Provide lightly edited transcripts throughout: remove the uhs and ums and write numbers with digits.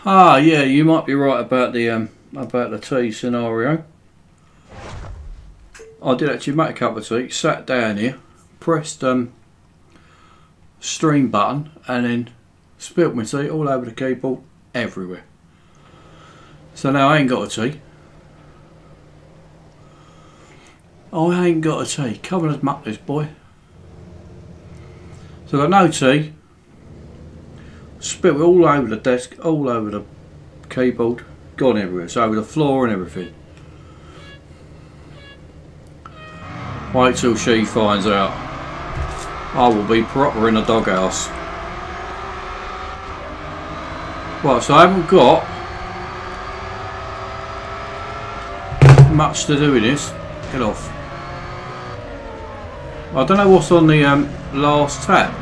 Ah, yeah, you might be right about the tea scenario. I did actually make a cup of tea, sat down here, pressed stream button, and then spilt my tea all over the keyboard, everywhere. So now I ain't got a tea. I ain't got a tea. Come and muck this boy. So I've got no tea. Spilt it all over the desk, all over the keyboard, gone everywhere. It's over the floor and everything. Wait till she finds out. I will be proper in the doghouse. Right, so I haven't got much to do with this. Get off. I don't know what's on the last tab.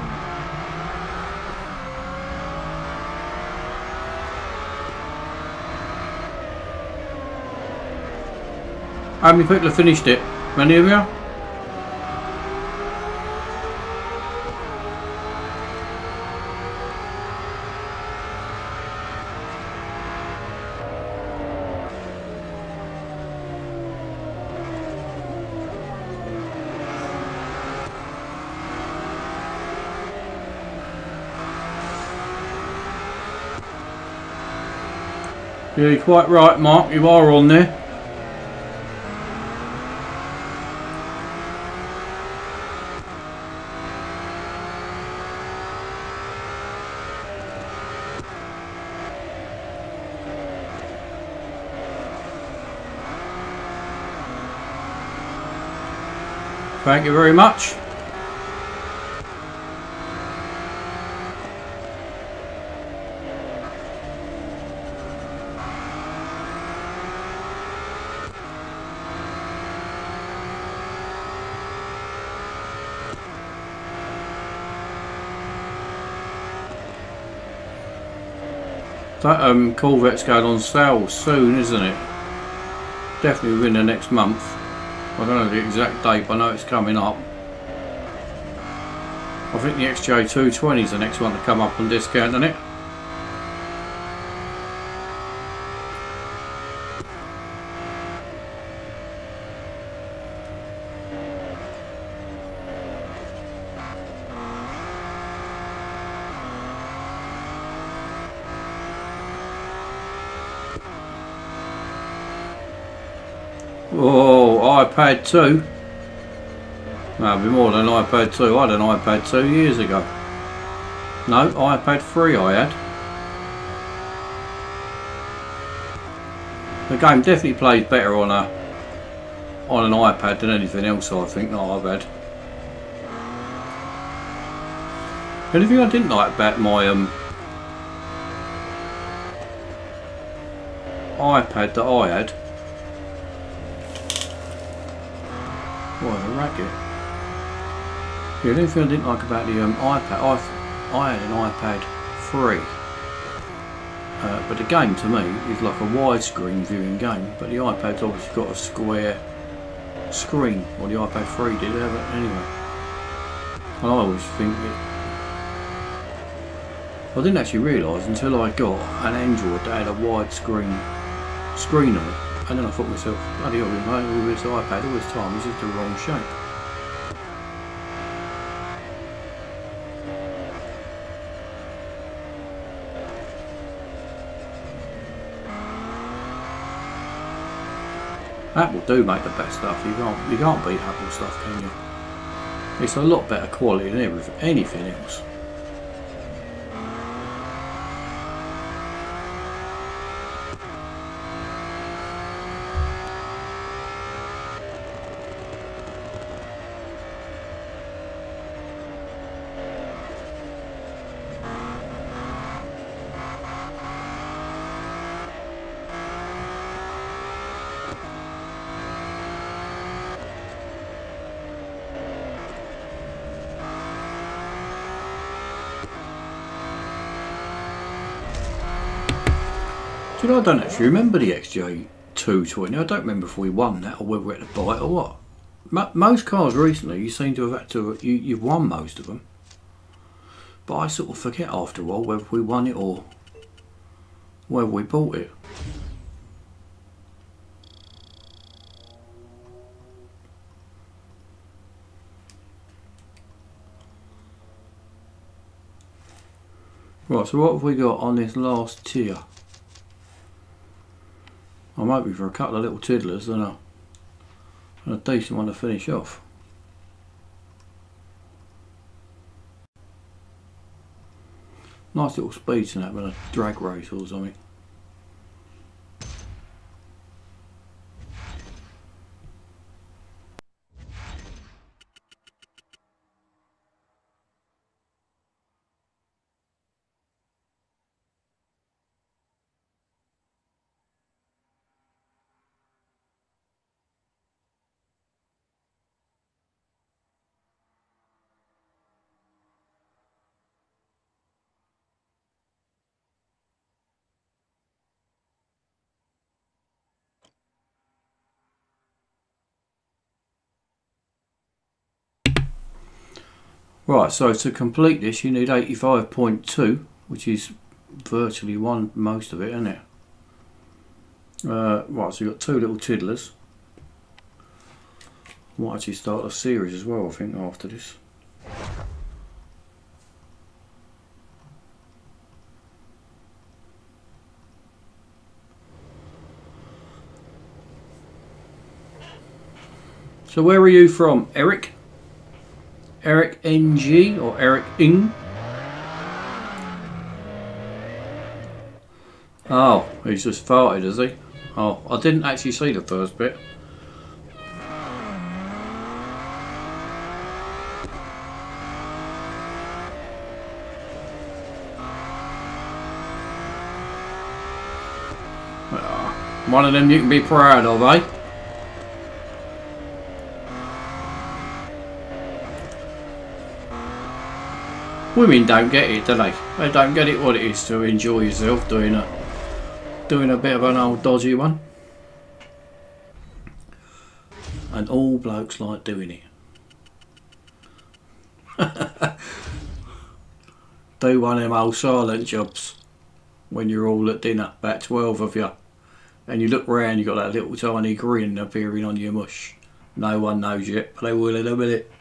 How many people have finished it? Many of you? Yeah, you're quite right, Mark. You are on there. Thank you very much. That Corvette's going on sale soon, isn't it? Definitely within the next month. I don't know the exact date, but I know it's coming up. I think the XJR-9 is the next one to come up on discount, isn't it? Oh, iPad 2. No, it'll be more than an iPad 2. I had an iPad 2 years ago. No, iPad 3 I had. The game definitely plays better on an iPad than anything else I think that I've had. Anything I didn't like about my iPad that I had. What a racket. Yeah, the only thing I didn't like about the iPad, I had an iPad 3. But the game to me is like a widescreen viewing game, but the iPad's obviously got a square screen, or the iPad 3 did have it anyway. And I always think I didn't actually realise until I got an Android that had a widescreen screen on it. And then I thought to myself, bloody hell, I've been playing with this iPad all this time, it's just the wrong shape. Apple do make the best stuff. You can't beat Apple stuff, can you? It's a lot better quality than anything else. You know, I don't actually remember the XJR-9. I don't remember if we won that or whether we had to buy it or what. Most cars recently, you seem to have had to, you've won most of them. But I sort of forget after a while whether we won it or where we bought it. Right, so what have we got on this last tier? I'm hoping for a couple of little tiddlers and a decent one to finish off. Nice little speeds in that with a drag race or something. Right, so to complete this you need 85.2, which is virtually most of it, isn't it? Right, so you've got two little tiddlers. Might actually start a series as well, I think, after this. So where are you from, Eric? Eric NG or Eric Ing? Oh, he's just farted, has he? Oh, I didn't actually see the first bit. One of them you can be proud of, eh? Women don't get it, do they? They don't get it what it is to enjoy yourself doing a bit of an old dodgy one. And all blokes like doing it. Do one of them old silent jobs when you're all at dinner, about 12 of you, and you look round, you got that little tiny grin appearing on your mush. No one knows yet, but they will in a minute.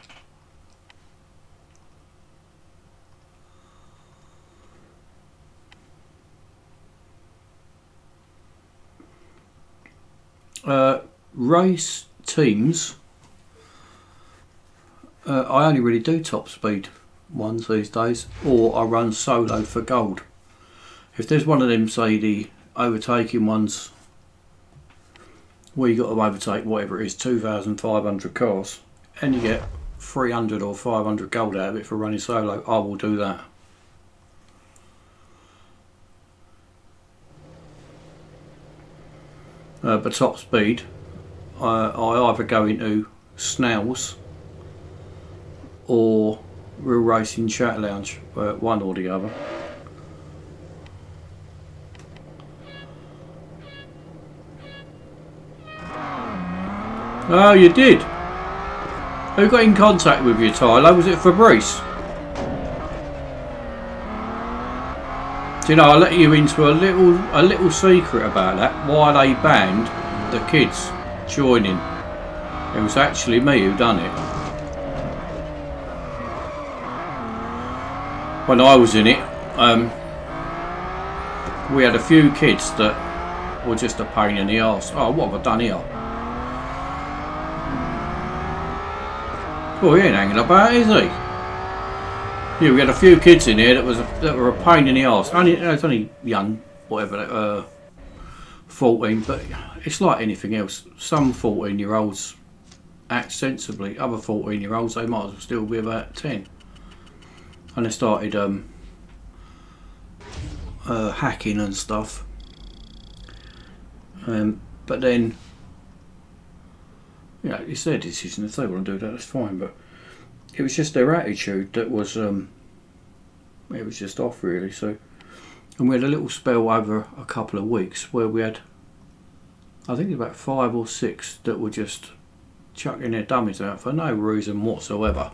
Race teams, I only really do top speed ones these days, or I run solo for gold. If there's one of them, say the overtaking ones where you got to overtake whatever it is, 2,500 cars, and you get 300 or 500 gold out of it for running solo, I will do that. But top speed, I either go into Snell's or Real Racing Chat Lounge, one or the other. Oh, you did? Who got in contact with you, Tyler? Was it Fabrice? Do you know, I let you into a little secret about that, why they banned the kids joining. It was actually me who done it. When I was in it, we had a few kids that were just a pain in the arse. Oh, what have I done here? Oh, he ain't hanging about, is he? Yeah, we had a few kids in here that were a pain in the arse. It's only young, whatever, 14, but it's like anything else. Some 14-year-olds act sensibly. Other 14-year-olds, they might as well still be about 10. And they started hacking and stuff. But then, you know, it's their decision. If they want to do that, that's fine. But it was just their attitude that was, it was just off really. So, and we had a little spell over a couple of weeks where we had, I think about 5 or 6 that were just chucking their dummies out for no reason whatsoever.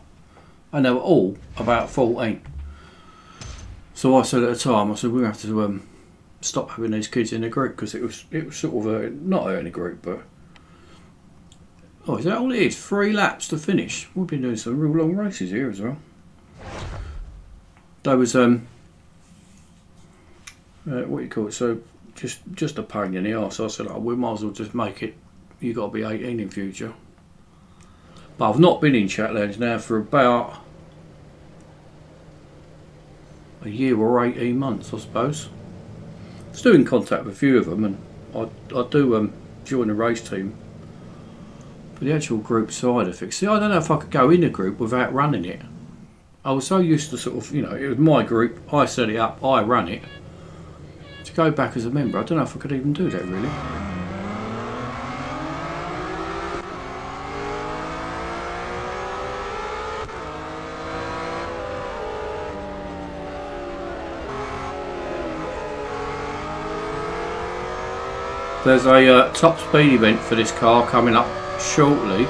And they were all about 14. So I said at the time, I said, we have to stop having these kids in the group, because it was sort of not hurting the group, but oh, is that all it is? 3 laps to finish. We've been doing some real long races here as well. There was what do you call it? So just a pain in the arse. I said, oh, we might as well just make it. You got to be 18 in future. But I've not been in chat lounge now for about a year or 18 months, I suppose. Still in contact with a few of them, and I do join the race team. But the actual group side of it, see, I don't know if I could go in a group without running it. I was so used to sort of, you know, it was my group, I set it up, I run it. To go back as a member, I don't know if I could even do that really. There's a top speed event for this car coming up shortly.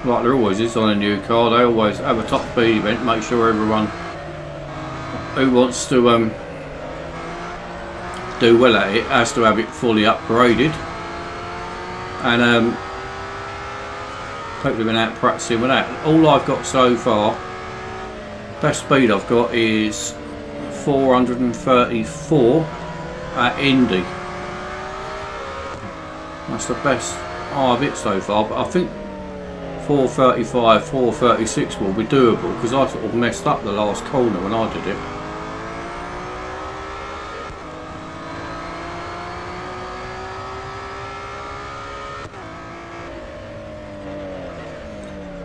Like there always is on a new car, they always have a top speed event, make sure everyone who wants to do well at it has to have it fully upgraded. And people have been out practicing with that. All I've got so far, best speed I've got is 434 at Indy. That's the best I've hit so far, but I think 435, 436 will be doable, because I sort of messed up the last corner when I did it.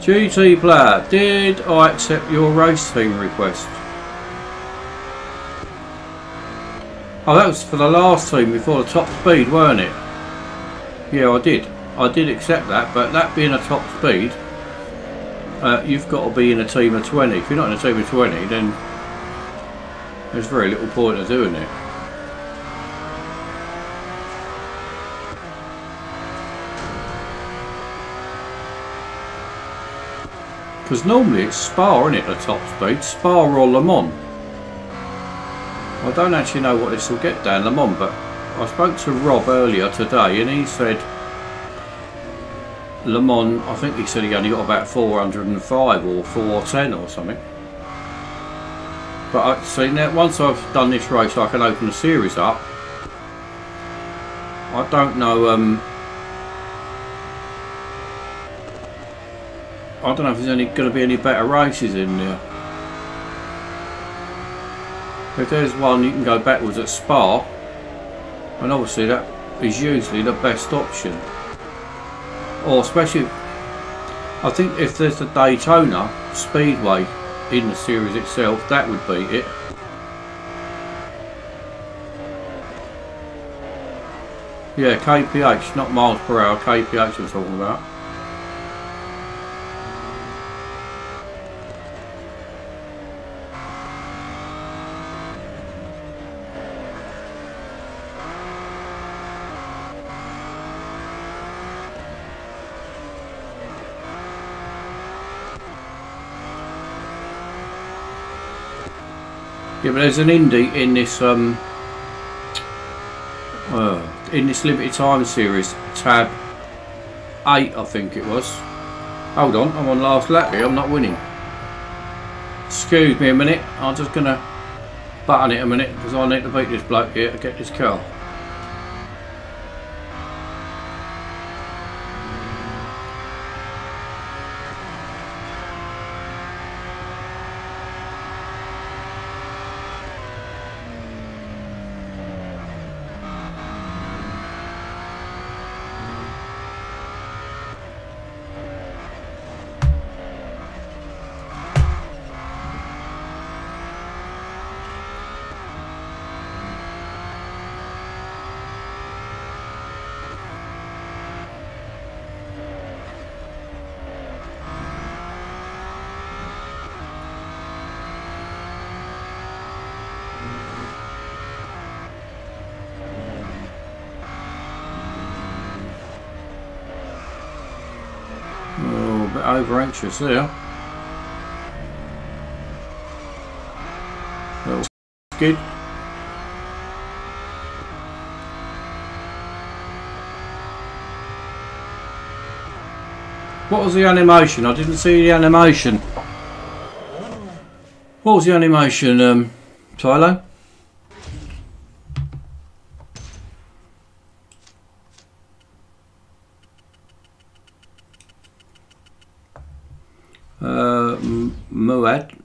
GT player, did I accept your race team request? Oh, that was for the last team before the top speed, weren't it? Yeah, I did accept that, but that being a top speed, you've got to be in a team of 20. If you're not in a team of 20, then there's very little point of doing it. Because normally it's Spa, isn't it, the top speed? Spa or Le Mans. I don't actually know what this will get down Le Mans, but I spoke to Rob earlier today and he said Le Mans, I think he said he only got about 405 or 410 or something. But I see now, once I've done this race I can open the series up. I don't know if there's going to be any better races in there. If there's one you can go backwards at Spa, and obviously that is usually the best option. Or especially, I think if there's a Daytona Speedway in the series itself, that would be it. Yeah, kph, not miles per hour, kph I'm talking about. Yeah, but there's an Indy in this limited time series, tab 8 I think it was. Hold on, I'm on last lap here, I'm not winning. Excuse me a minute, I'm just gonna button it a minute because I need to beat this bloke here to get this car. A bit over anxious there. Little skid. What was the animation? I didn't see the animation. What was the animation, Tylo?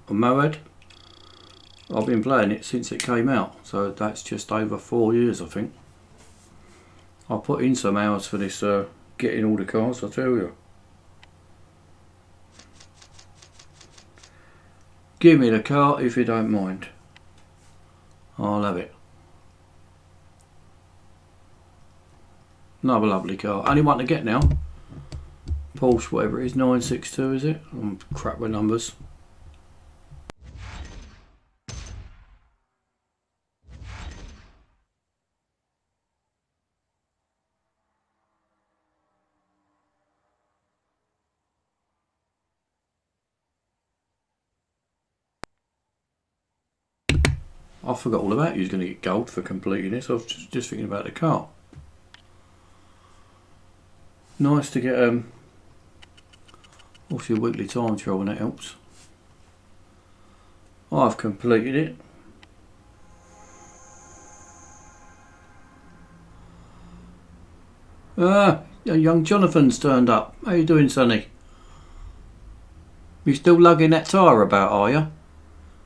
Moed. I've been playing it since it came out, so that's just over 4 years, I think. I put in some hours for this, getting all the cars, I tell you. Give me the car if you don't mind. I'll have it. Another lovely car. Only one to get now. Porsche, whatever it is, 962 is it? I'm crap with numbers. I forgot all about you was going to get gold for completing this. I was just thinking about the car. Nice to get obviously a weekly time trial, and that helps. I've completed it. Young Jonathan's turned up. How you doing, Sonny? You still lugging that tyre about, are you?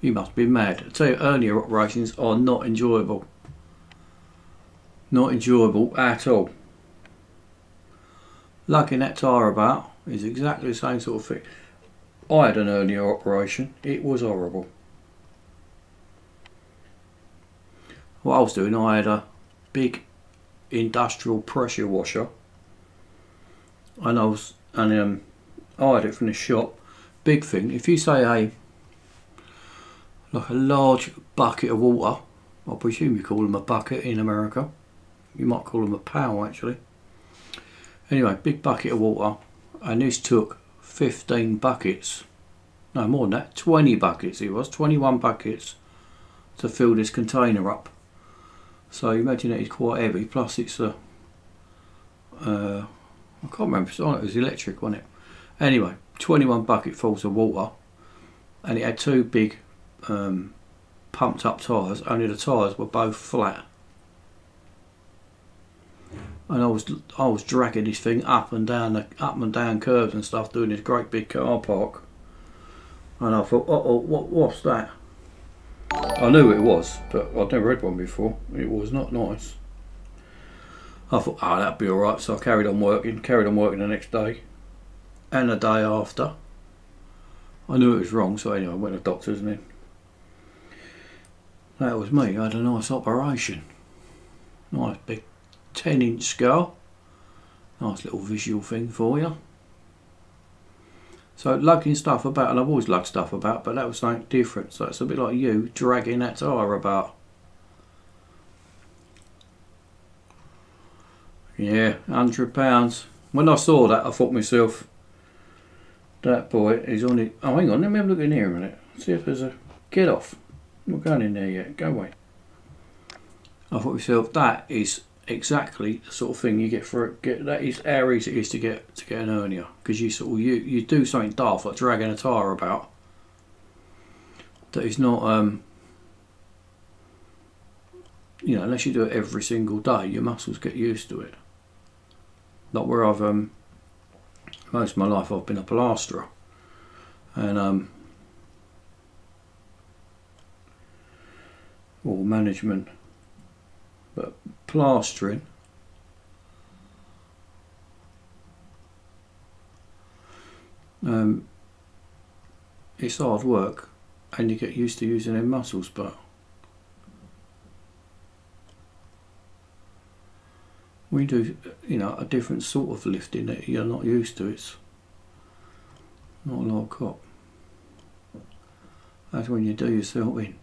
You must be mad. I tell you, earlier operations are not enjoyable. Not enjoyable at all. Lugging that tyre about is exactly the same sort of thing. I had an earlier operation. It was horrible. What I was doing, I had a big industrial pressure washer, and I had it from the shop. Big thing. If you say like a large bucket of water, I presume you call them a bucket in America. You might call them a pail actually. Anyway, big bucket of water, and this took 15 buckets. No, more than that, 20 buckets it was, 21 buckets to fill this container up. So you imagine that it's quite heavy, plus it's a, I can't remember, it was electric, wasn't it? Anyway, 21 bucketfuls of water, and it had two big pumped up tyres, only the tyres were both flat. And I was dragging this thing up and down curves and stuff, doing this great big car park. And I thought, what's that? I knew it was, but I'd never had one before. It was not nice. I thought, that'd be alright, so I carried on working the next day. And the day after. I knew it was wrong, so anyway, I went to the doctors, and then that was me. I had a nice operation. Nice big 10-inch scar. Nice little visual thing for you. So lugging stuff about, and I've always lugged stuff about, but that was something different. So it's a bit like you dragging that tyre about. Yeah, £100. When I saw that, I thought to myself, that boy is on it. Oh, hang on, let me have a look in here a minute. See if there's a get off. I'm not going in there yet. Go away. I thought to myself, that is exactly the sort of thing you get for it. That is how easy it is to get an hernia, because you do something daft like dragging a tyre about. That is not unless you do it every single day, your muscles get used to it. Not where I've most of my life I've been a plasterer, and or management, but plastering it's hard work, and you get used to using them muscles, but we do a different sort of lifting that you're not used to. It's not a lot of cop. That's when you do yourself in.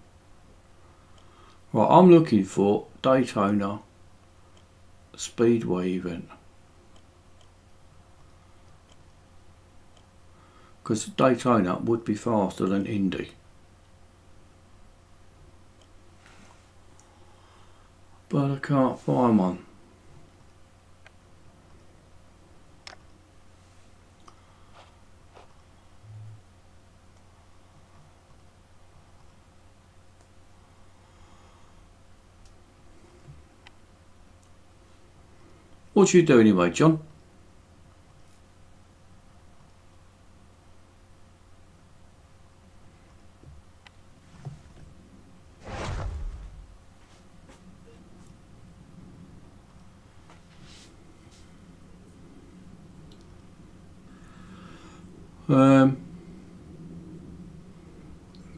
Right, I'm looking for Daytona Speedway event, because Daytona would be faster than Indy. But I can't find one. What do you do anyway, John?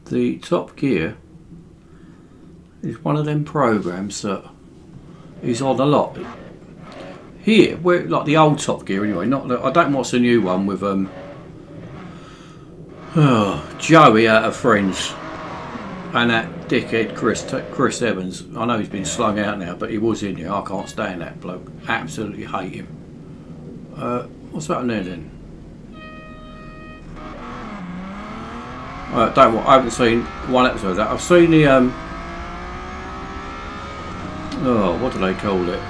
The Top Gear is one of them programs that is on a lot. Here, where like the old Top Gear anyway. Not the, I don't watch the new one with Joey out of Friends and that dickhead Chris Evans. I know he's been slung out now, but he was in here. I can't stand that bloke. Absolutely hate him. What's that on there then? I haven't seen one episode of that. I've seen the what do they call it?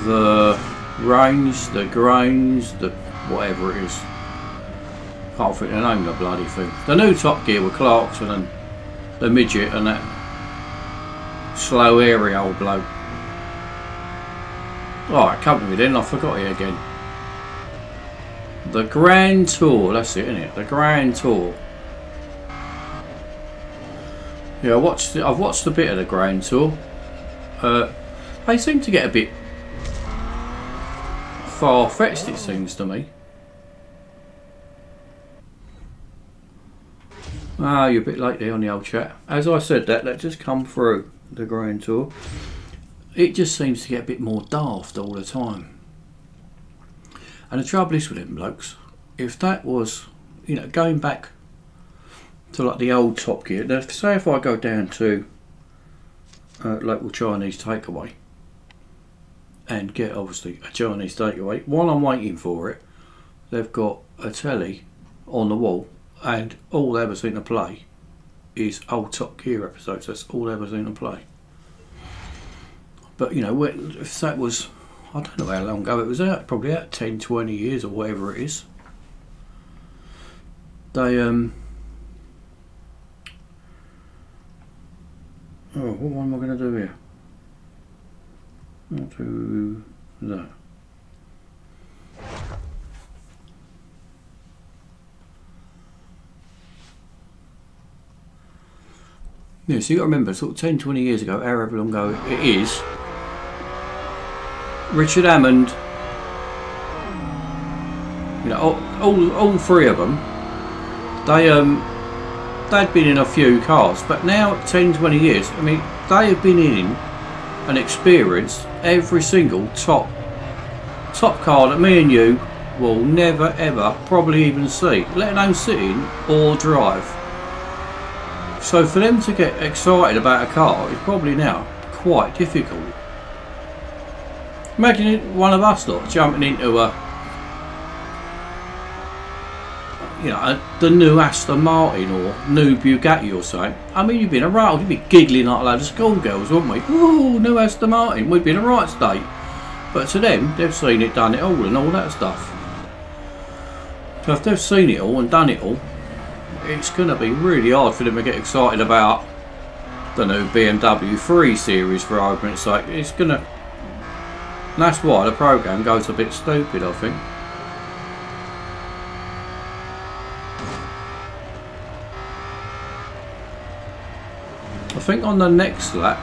The range, the grains, the whatever it is. Can't think the name of the bloody thing. The new Top Gear with Clarkson and the midget and that slow airy old bloke. Alright, come to me then, I forgot it again. The Grand Tour, that's it, isn't it? The Grand Tour. Yeah, I've watched a bit of the Grand Tour. They seem to get a bit far-fetched, it seems to me. Ah, you're a bit late there on the old chat. As I said, that just come through the Grand Tour. It just seems to get a bit more daft all the time. And the trouble is with them blokes, if that was, you know, going back to like the old Top Gear, say if I go down to local Chinese takeaway and get obviously a Chinese takeaway, while I'm waiting for it, they've got a telly on the wall and all they ever seem to play is old Top Gear episodes. That's all they ever seem to play. But you know, if that was, I don't know how long ago it was out, probably out 10, 20 years or whatever it is. They oh, what am I going to do here? I'll do that. Yeah, so you got to remember, sort of 10, 20 years ago, however long ago it is, Richard Hammond, you know, all three of them, they'd been in a few cars, but now 10, 20 years, I mean, they have been in and experienced every single top car that me and you will never ever probably even see, let alone sit in or drive. So for them to get excited about a car is probably now quite difficult. Imagine one of us lot jumping into the new Aston Martin or new Bugatti or something. I mean, you'd be in a right, you'd be giggling like a load of schoolgirls, wouldn't we? Ooh, new Aston Martin, we'd be in a right state. But to them, they've seen it, done it all and all that stuff. So if they've seen it all and done it all, it's going to be really hard for them to get excited about the new BMW 3 Series, for argument's sake. It's going to... And that's why the programme goes a bit stupid, I think. I think on the next lap,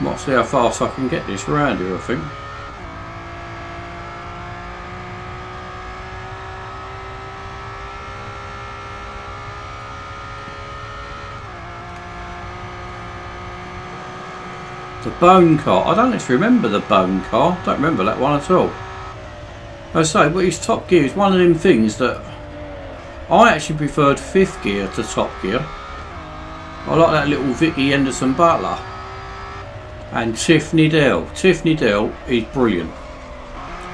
might see how fast I can get this round here, I think. The Bone Car. I don't actually remember the Bone Car. Don't remember that one at all. As I say, but his Top Gear is one of them things that I actually preferred 5th gear to Top Gear. I like that little Vicky Henderson Butler and Tiffany Dell. Tiffany Dell is brilliant.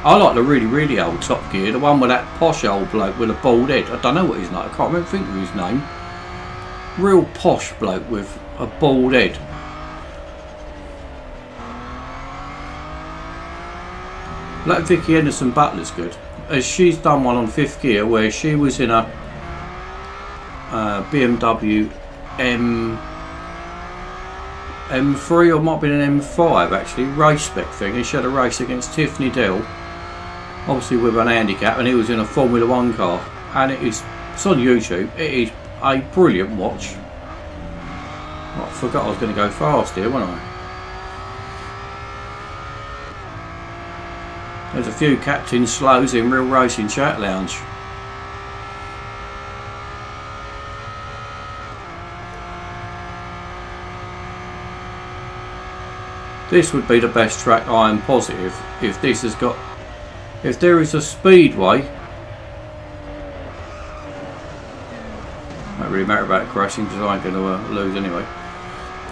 I like the really old Top Gear, the one with that posh old bloke with a bald head. I don't know what his name. I can't remember think of his name. Real posh bloke with a bald head. That Vicky Henderson Butler's good, as she's done one on 5th gear where she was in a BMW M3 or might have been an M5 actually, race spec thing. He had a race against Tiffany Dell, obviously with an handicap, and he was in a Formula 1 car, and it's on YouTube. It is a brilliant watch. I forgot I was going to go fast here, wasn't I? There's a few Captain Slows in Real Racing Chat Lounge. This would be the best track, I am positive, if this has got, if there is a speedway. Don't really matter about crashing because I ain't going to lose anyway.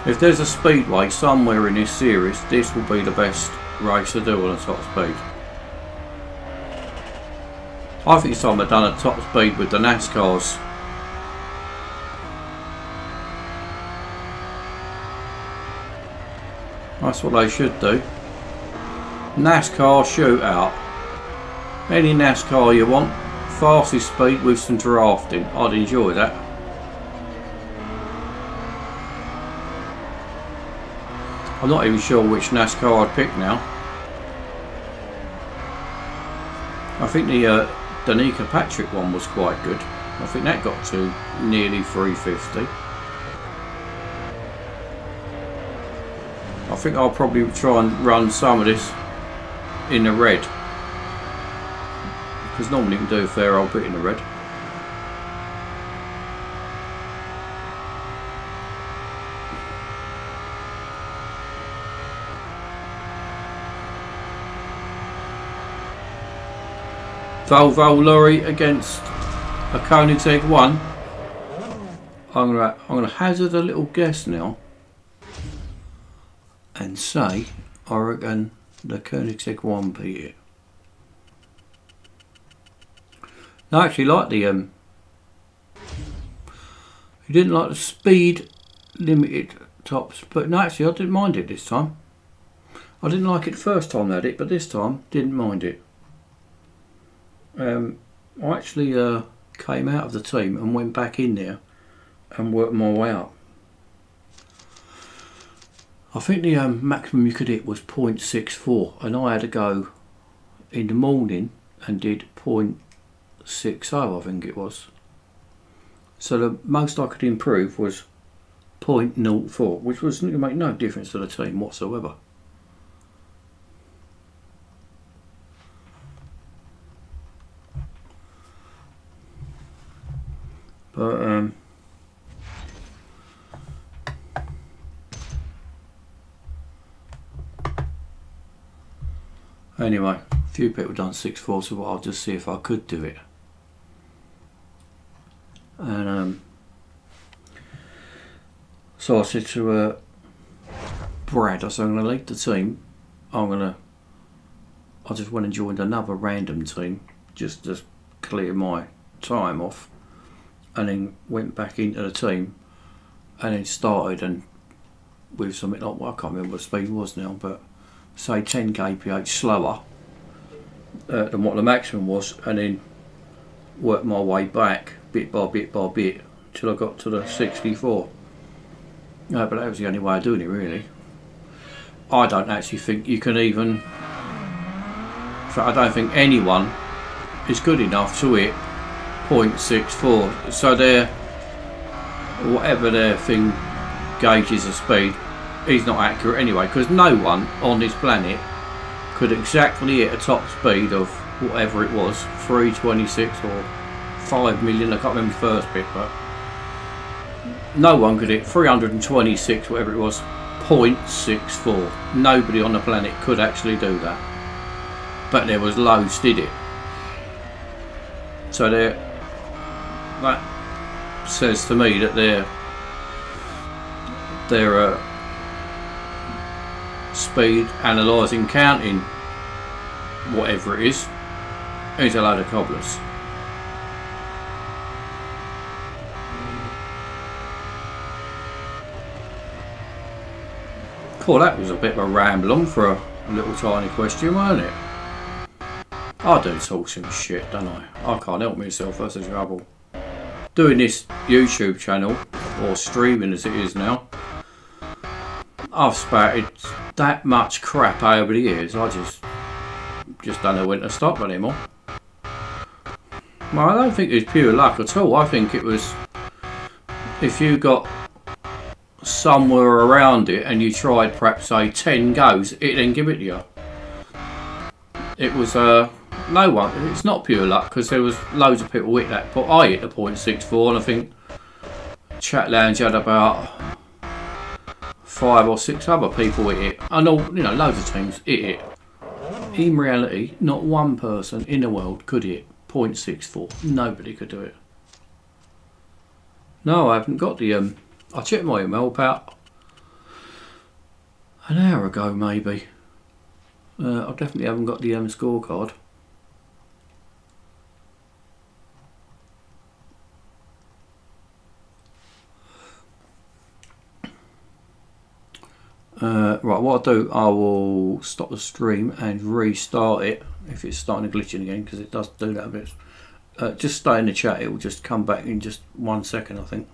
If there's a speedway somewhere in this series, this will be the best race to do on a top speed. I think it's time they've done a top speed with the NASCARs. That's what they should do. NASCAR shootout. Any NASCAR you want. Fastest speed with some drafting. I'd enjoy that. I'm not even sure which NASCAR I'd pick now. I think the Danica Patrick one was quite good. I think that got to nearly 350. I think I'll probably try and run some of this in the red, because normally you can do a fair old bit in the red. Volvo lorry against a Koenigsegg 1. I'm gonna hazard a little guess now and say I reckon the Koenigsegg 1 beat it. I actually like the he didn't like the speed limited tops, but no, actually I didn't mind it this time. I didn't like it first time I had it, but this time didn't mind it. I actually came out of the team and went back in there and worked my way up. I think the maximum you could hit was 0.64, and I had to go in the morning and did 0.60, I think it was. So the most I could improve was 0.04, which was going to make no difference to the team whatsoever. But anyway, a few people done 6.4, so I'll just see if I could do it. And so I said to Brad, I said I'm going to leave the team. I just went and joined another random team just to clear my time off, and then went back into the team and then started, and with something like, well, I can't remember what the speed was now, but say 10 kph slower than what the maximum was, and then worked my way back bit by bit by bit till I got to the 64. No, but that was the only way of doing it really. I don't actually think you can even, in fact I don't think anyone is good enough to hit 0.64, so their whatever their thing gauges the speed is not accurate anyway, because no one on this planet could exactly hit a top speed of whatever it was, 326 or 5 million, I can't remember the first bit, but no one could hit 326 whatever it was, 0.64. Nobody on the planet could actually do that, but there was loads did it. So that says to me that their speed analysing, counting, whatever it is a load of cobblers. Cool, that was a bit of a ramble on for a little tiny question, wasn't it? I do talk some shit, don't I? I can't help myself, that's the trouble. Doing this YouTube channel, or streaming as it is now, I've spouted that much crap over the years. I just don't know when to stop anymore. Well, I don't think it was pure luck at all. I think it was if you got somewhere around it and you tried perhaps say 10 goes, it then give it to you. It was no one. It's not pure luck because there was loads of people hit that. But I hit the .64, and I think Chat Lounge had about 5 or 6 other people hit it. I know, you know, loads of teams hit it. In reality, not one person in the world could hit .64. Nobody could do it. No, I haven't got the I checked my email about an hour ago, maybe. I definitely haven't got the scorecard. Right, what I'll do, I will stop the stream and restart it if it's starting to glitching again, because it does do that a bit. Just stay in the chat, it will just come back in just 1 second, I think.